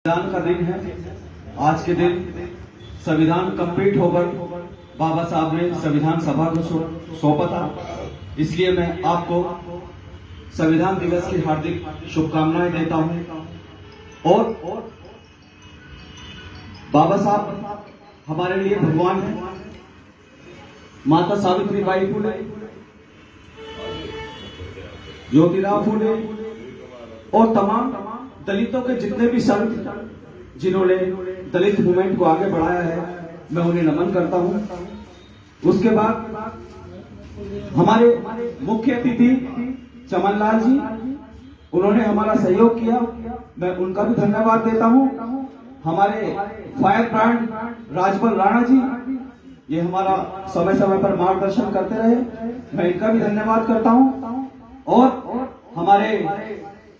संविधान का दिन है। आज के दिन संविधान कंप्लीट होकर बाबा साहब ने संविधान सभा को सौंपा था, इसलिए मैं आपको संविधान दिवस की हार्दिक शुभकामनाएं देता हूं। और बाबा साहब हमारे लिए भगवान है। माता सावित्रीबाई फुले, ज्योतिराव फुले और तमाम दलितों के जितने भी संत जिन्होंने दलित मूवमेंट को आगे बढ़ाया है, मैं उन्हें नमन करता हूं। उसके बाद हमारे मुख्य अतिथि चमनलाल जी, उन्होंने हमारा सहयोग किया, मैं उनका भी धन्यवाद देता हूं। हमारे फायर ब्रांड राजबल राणा जी, ये हमारा समय समय पर मार्गदर्शन करते रहे, मैं इनका भी धन्यवाद करता हूं। और हमारे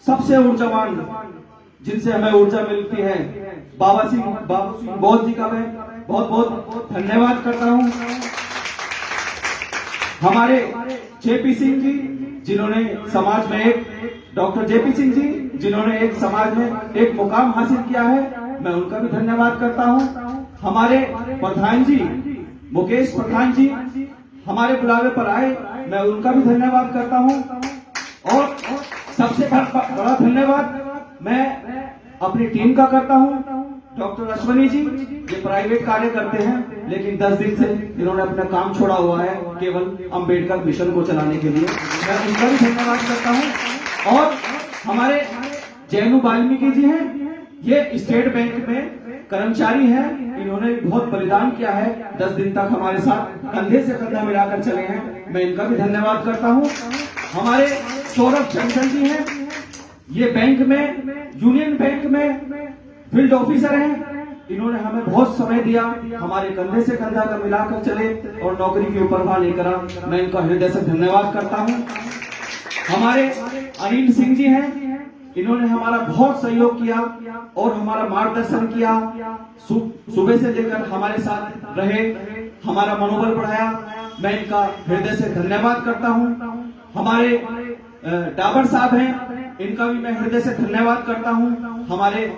सबसे ऊर्जावान जिनसे हमें ऊर्जा मिलती है, बाबा सिंह बौद्ध जी का मैं बहुत बहुत धन्यवाद करता हूं। हमारे जेपी सिंह जी, जिन्होंने समाज में डॉक्टर जेपी सिंह जी, जिन्होंने एक समाज में एक मुकाम हासिल किया है, मैं उनका भी धन्यवाद करता हूं। हमारे प्रधान जी मुकेश प्रधान जी हमारे बुलावे पर आए, मैं उनका भी धन्यवाद करता हूं। और सबसे बड़ा धन्यवाद मैं अपनी टीम का करता हूं। डॉक्टर अश्वनी जी, ये प्राइवेट कार्य करते हैं, लेकिन 10 दिन से इन्होंने अपना काम छोड़ा हुआ है केवल अंबेडकर मिशन को चलाने के लिए, मैं उनका भी धन्यवाद करता हूं। और हमारे जैनू वाल्मीकि जी हैं, ये स्टेट बैंक में कर्मचारी हैं, इन्होंने बहुत बलिदान किया है, 10 दिन तक हमारे साथ कंधे से कंधा मिलाकर चले हैं, मैं इनका भी धन्यवाद करता हूं। हमारे सौरभ चंचल जी हैं, ये बैंक में यूनियन बैंक में फील्ड ऑफिसर हैं, इन्होंने हमें बहुत समय दिया, हमारे कंधे से कंधा का मिलाकर चले और नौकरी की परवाह नहीं करा, मैं इनका हृदय से धन्यवाद करता हूं। हमारे अनिल सिंह जी हैं, इन्होंने हमारा बहुत सहयोग किया और हमारा मार्गदर्शन किया, सुबह से लेकर हमारे साथ रहे, हमारा मनोबल बढ़ाया, मैं इनका हृदय से धन्यवाद करता हूं। हमारे डाबर साहब हैं, इनका भी मैं हृदय से धन्यवाद करता हूं। हमारे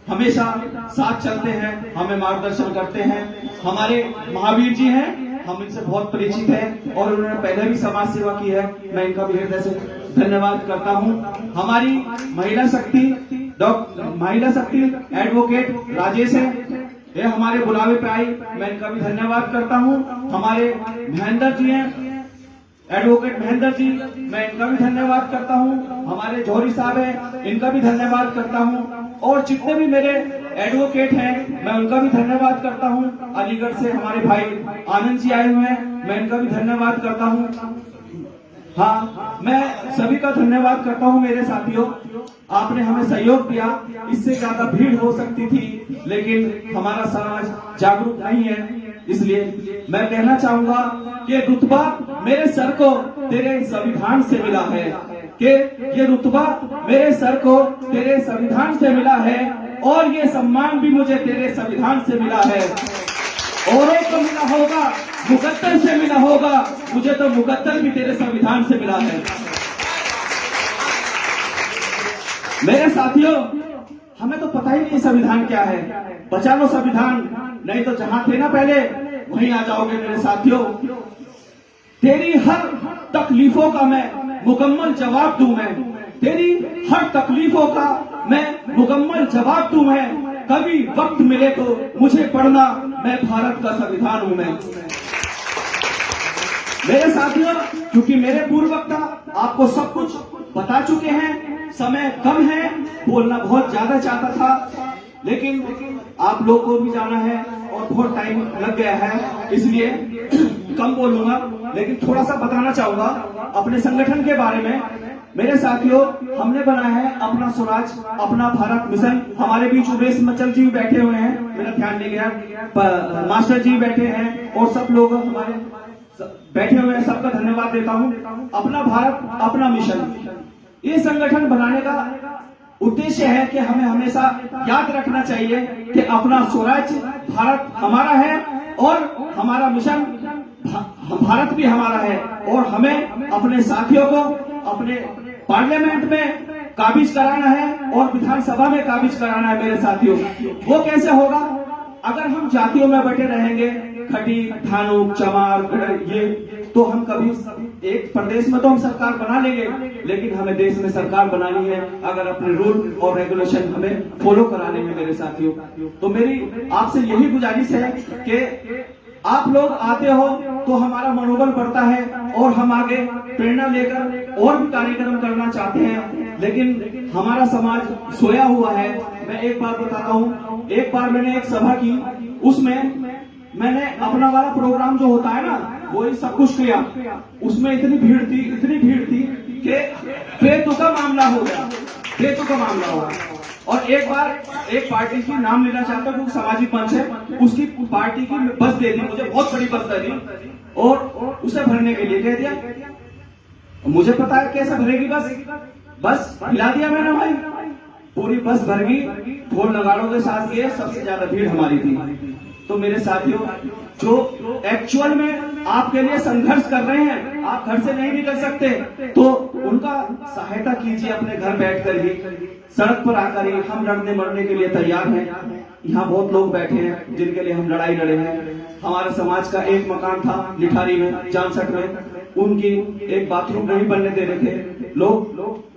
हमेशा साथ चलते हैं, हमें मार्गदर्शन करते हैं। हमारे महावीर जी हैं, हम इनसे बहुत परिचित हैं और उन्होंने पहले भी समाज सेवा की है, मैं इनका भी हृदय से धन्यवाद करता हूं। हमारी महिला शक्ति एडवोकेट राजेश है, ये हमारे बुलावे पे आई, मैं इनका भी धन्यवाद करता हूं। हमारे महेंद्र जी हैं, एडवोकेट महेंद्र जी, मैं इनका भी धन्यवाद करता हूं। हमारे जौहरी साहब हैं, इनका भी धन्यवाद करता हूं। और जितने भी मेरे एडवोकेट हैं, मैं उनका भी धन्यवाद करता हूं। अलीगढ़ से हमारे भाई आनंद जी आए हुए हैं, मैं इनका भी धन्यवाद करता हूं। हाँ, मैं सभी का धन्यवाद करता हूं। मेरे साथियों, आपने हमें सहयोग दिया, इससे ज्यादा भीड़ हो सकती थी, लेकिन हमारा समाज जागरूक नहीं है, इसलिए मैं कहना चाहूंगा कि रुतबा मेरे सर को तेरे संविधान से मिला है, कि ये रुतबा मेरे सर को तेरे संविधान से मिला है, और ये सम्मान भी मुझे तेरे संविधान से मिला है। औरों को मिला होगा, मुकद्दर से मिला होगा, मुझे तो मुकद्दर भी तेरे संविधान से मिला है। मेरे साथियों, हमें तो पता ही नहीं संविधान क्या है, बचा लो संविधान, नहीं तो जहां थे ना पहले वहीं आ जाओगे। मेरे साथियों, तेरी हर तकलीफों का मैं मुकम्मल जवाब दूं, मैं तेरी हर तकलीफों का मैं मुकम्मल जवाब दूं, मैं कभी वक्त मिले तो मुझे पढ़ना, मैं भारत का संविधान हूं। मैं मेरे साथियों, क्योंकि मेरे पूर्व वक्ता आपको सब कुछ बता चुके हैं, समय कम है, बोलना बहुत ज्यादा चाहता था, लेकिन आप लोग को भी जाना है और बहुत टाइम लग गया है, इसलिए कम बोलूंगा, लेकिन थोड़ा सा बताना चाहूंगा अपने संगठन के बारे में। मेरे साथियों, हमने बनाया है अपना स्वराज अपना भारत मिशन। हमारे बीच उमेश मचल जी बैठे हुए हैं, मेरा ध्यान नहीं गया, मास्टर जी बैठे हैं और सब लोग हमारे बैठे हुए हैं, सबका धन्यवाद देता हूं। अपना भारत अपना मिशन, ये संगठन बनाने का उद्देश्य है कि हमें हमेशा याद रखना चाहिए कि अपना स्वराज भारत हमारा है और हमारा मिशन भारत भी हमारा है, और हमें अपने साथियों को अपने पार्लियामेंट में काबिज कराना है और विधानसभा में काबिज कराना है मेरे साथियों। वो कैसे होगा? अगर हम जातियों में बटे रहेंगे, खटी, धानुक, चमार, ये, तो हम कभी एक प्रदेश में तो हम सरकार बना लेंगे, लेकिन हमें देश में सरकार बनानी है अगर अपने रूल और रेगुलेशन हमें फॉलो कराने हैं मेरे साथियों। तो मेरी आपसे यही गुजारिश है कि आप लोग आते हो तो हमारा मनोबल बढ़ता है और हम आगे प्रेरणा लेकर और भी कार्यक्रम करना चाहते हैं, लेकिन हमारा समाज सोया हुआ है। मैं एक बात बताता हूँ, एक बार मैंने एक सभा की, उसमें मैंने अपना वाला प्रोग्राम जो होता है ना, वही सब कुछ किया। उसमें इतनी भीड़ थी कि बेतुका मामला हो गया, बेतुका मामला हुआ। और एक बार एक पार्टी की नाम लेना चाहता हूँ, सामाजिक मंच है, उसकी पार्टी की बस दे दी मुझे, बहुत बड़ी बस दे दी, और उसे भरने के लिए कह दिया। मुझे पता है कैसे भरेगी बस हिला दिया मैंने भाई, पूरी बस भर गई, ढोल नगाड़ों के साथ ये सबसे ज्यादा भीड़ हमारी थी। तो मेरे साथियों, जो एक्चुअल में आपके लिए संघर्ष कर रहे हैं, आप घर से नहीं निकल सकते, तो उनका सहायता कीजिए अपने घर बैठकर ही, सड़क पर आकर ही। हम लड़ने मरने के लिए तैयार हैं। यहाँ बहुत लोग बैठे हैं जिनके लिए हम लड़ाई लड़े हैं। हमारे समाज का एक मकान था लिठारी में, जानसठ में, उनकी एक बाथरूम नहीं बनने दे रहे थे लोग,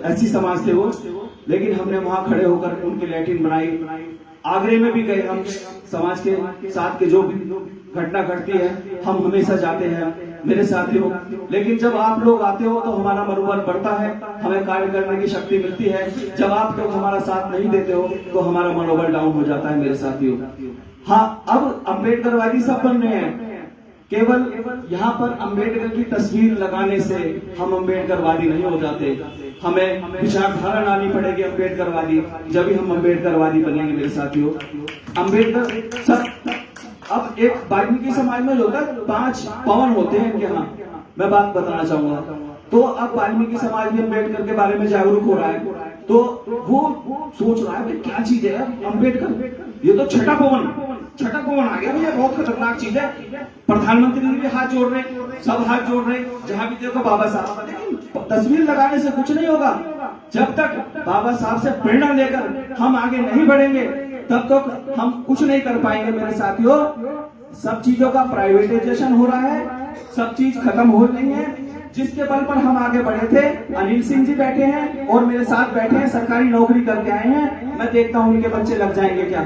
ऐसी समाज थे वो, लेकिन हमने वहां खड़े होकर उनकी लैट्रिन बनाई। आगरे में भी गए हम, समाज के साथ के जो भी घटना घटती है हम हमेशा जाते हैं मेरे साथियों। लेकिन जब आप लोग आते हो तो हमारा मनोबल बढ़ता है, हमें कार्य करने की शक्ति मिलती है। जब आप लोग हमारा साथ नहीं देते हो तो हमारा मनोबल डाउन हो जाता है मेरे साथियों। हाँ, अब अम्बेडकरवादी सब बन रहे हैं, केवल यहाँ पर अम्बेडकर की तस्वीर लगाने से हम अम्बेडकरवादी नहीं हो जाते। हमें विचारधारा लानी पड़ेगी अम्बेडकरवादी, जब भी हम अम्बेडकरवादी बनेंगे मेरे साथियों। अम्बेडकर सब, अब एक वाल्मीकि समाज में जो होता है 5 पवन होते हैं इनके यहाँ, मैं बात बताना चाहूंगा। तो अब वाल्मीकि समाज भी अम्बेडकर के बारे में जागरूक हो रहा है, तो वो सोच रहा है कि क्या चीज है अम्बेडकर, ये तो छठा पवन आ गया भैया, बहुत खतरनाक चीज है। प्रधानमंत्री जी भी हाथ जोड़ रहे, सब हाथ जोड़ रहे, जहां भी देखो बाबा साहब। लेकिन तस्वीर लगाने से कुछ नहीं होगा, जब तक बाबा साहब से प्रेरणा लेकर हम आगे नहीं बढ़ेंगे तब तक हम कुछ नहीं कर पाएंगे मेरे साथियों। सब चीजों का प्राइवेटाइजेशन हो रहा है, सब चीज खत्म हो रही है। जिसके बल पर हम आगे बढ़े थे, अनिल सिंह जी बैठे हैं और मेरे साथ बैठे हैं, सरकारी नौकरी करके आए हैं। मैं देखता हूं उनके बच्चे लग जाएंगे क्या।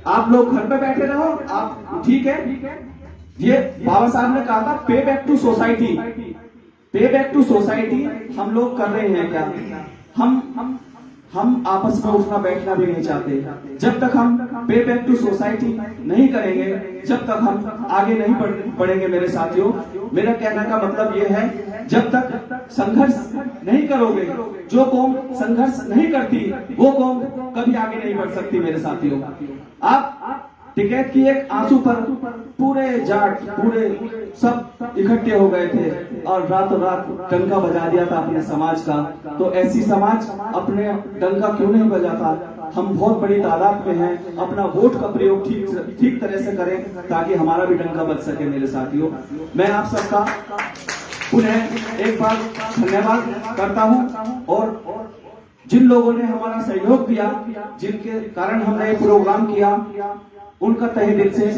आप लोग घर पे बैठे रहो, आप ठीक है। ये बाबा साहब ने कहा था पे बैक टू सोसाइटी, पे बैक टू सोसाइटी हम लोग कर रहे हैं क्या? हम आपस में उठना बैठना भी नहीं चाहते। जब तक हम पे बैक टू सोसाइटी नहीं करेंगे, जब तक हम आगे नहीं बढ़ेंगे मेरे साथियों। मेरा कहने का मतलब ये है, जब तक संघर्ष नहीं करोगे, जो कौम संघर्ष नहीं करती वो कौम कभी आगे नहीं बढ़ सकती मेरे साथियों। आप टिकट की एक आंसू पर पूरे जाट, पूरे सब इकट्ठे हो गए थे और रातों रात डंका बजा दिया था अपने समाज का। तो ऐसी समाज अपने डंका क्यों नहीं बजाता? हम बहुत बड़ी तादाद में हैं, अपना वोट का प्रयोग ठीक तरह से करें ताकि हमारा भी डंका बज सके मेरे साथियों। मैं आप सबका पुनः एक बार धन्यवाद करता हूं, और जिन लोगों ने हमारा सहयोग दिया, जिनके कारण हमने ये प्रोग्राम किया, उनका तहे दिल से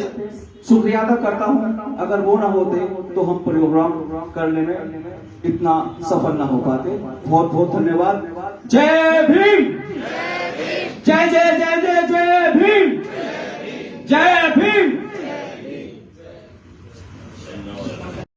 शुक्रिया अदा करता हूं। अगर वो ना होते तो हम प्रोग्राम करने में इतना सफल ना हो पाते। बहुत बहुत धन्यवाद। जय भीम, जय जय जय जय जय भीम, जय भीम।